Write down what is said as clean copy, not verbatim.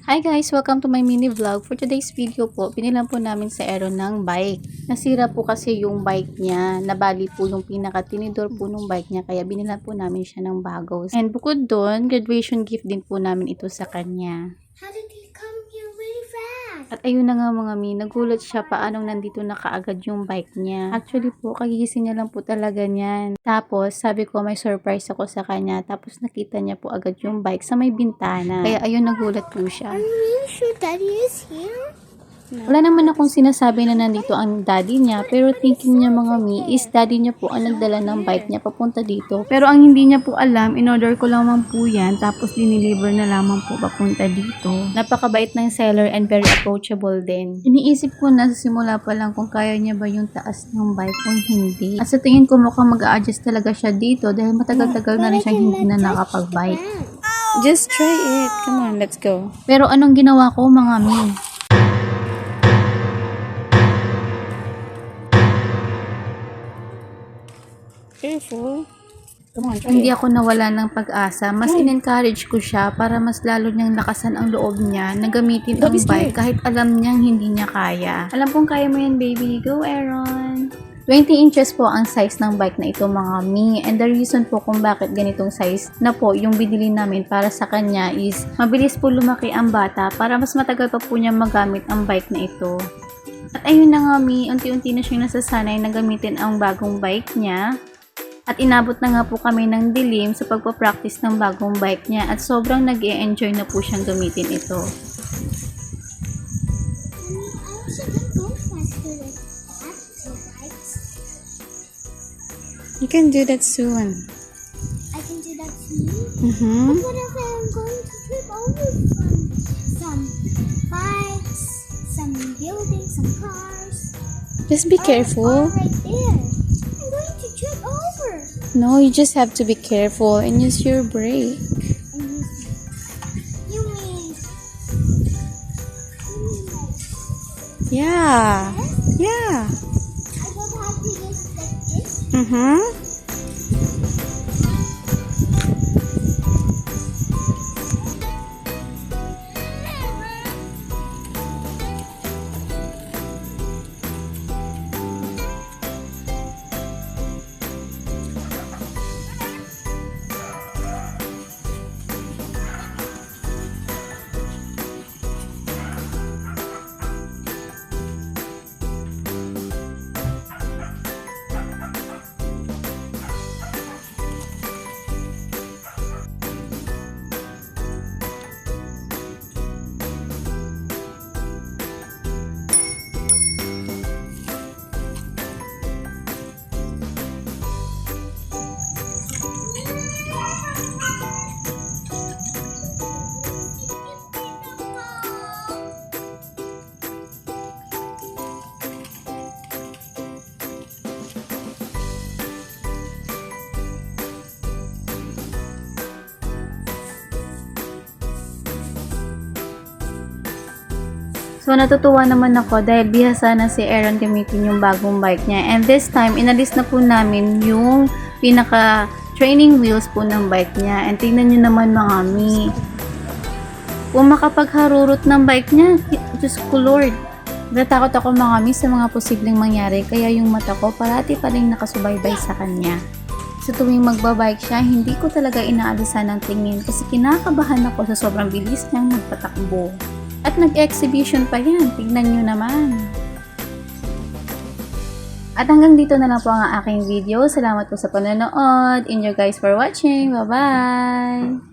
Hi guys! Welcome to my mini vlog. For today's video po, pinilan po namin sa Aaron ng bike. Nasira po kasi yung bike niya. Nabali po yung pinaka-tinidor po ng bike niya. Kaya binilan po namin siya ng bagos. And bukod doon, graduation gift din po namin ito sa kanya. How did he come here really fast? At ayun na nga mga mi, nagulat siya paanong nandito na kaagad yung bike niya. Actually po, kagigising niya lang po talaga niyan. Tapos, sabi ko may surprise ako sa kanya. Tapos nakita niya po agad yung bike sa may bintana. Kaya ayun, nagulat po siya. Are you really sure Daddy is here? Wala naman akong sinasabi na nandito ang daddy niya, pero thinking niya mga mi is daddy niya po ang nagdala ng bike niya papunta dito. Pero ang hindi niya po alam, in-order ko lamang po yan, tapos dineliver na lamang po papunta dito. Napakabait ng seller and very approachable din. Iniisip ko na sa simula pa lang kung kaya niya ba yung taas ng bike kung hindi. At sa tingin ko mukhang mag-a-adjust talaga siya dito dahil matagal-tagal na rin siya hindi na nakapag-bike. Just try it. Come on, let's go. Pero anong ginawa ko mga mi? Careful. Come on, try Hindi it. ako nawala ng pag-asa. Mas in-encourage ko siya para mas lalo niyang lakasan ang loob niya na gamitin ang bike kahit alam niyang hindi niya kaya. Alam kong kaya mo yan, baby. Go, Aaron! 20 inches po ang size ng bike na ito mga mi. And the reason po kung bakit ganitong size na po yung binili namin para sa kanya is mabilis po lumaki ang bata para mas matagal pa po niya magamit ang bike na ito. At ayun na nga mi, unti-unti na siyang nasasanay na gamitin ang bagong bike niya. At inabot na nga po kami ng dilim sa pagpapractice ng bagong bike niya at sobrang nag-e-enjoy na po siyang gamitin ito. I wish I could go faster like actual bikes. You can do that soon. I can do that too. Mm-hmm. But what if I'm going to trip over some bikes, some buildings, some cars? Just be Oh, careful. right there. I'm going to trip over. No, you just have to be careful and use your brake. And you mean like Yeah. this? Yeah. I don't have to use like this. Mm-hmm. So, natutuwa naman ako dahil bihasa na si Aaron gamitin yung bagong bike niya. And this time, inalis na po namin yung pinaka-training wheels po ng bike niya. And tingnan nyo naman mga mi. Kung makapagharurot ng bike niya, Diyos ko Lord. Natakot ako mga mi sa mga posibleng mangyari. Kaya yung mata ko parati pa rin nakasubaybay sa kanya. Sa tuwing magbabike siya, hindi ko talaga inaalisan ng tingin kasi kinakabahan ako sa sobrang bilis niyang nagpatakbo. At nag-exhibition pa yan. Tignan nyo naman. At hanggang dito na lang po ang aking video. Salamat po sa panonood. Enjoy guys for watching. Bye-bye!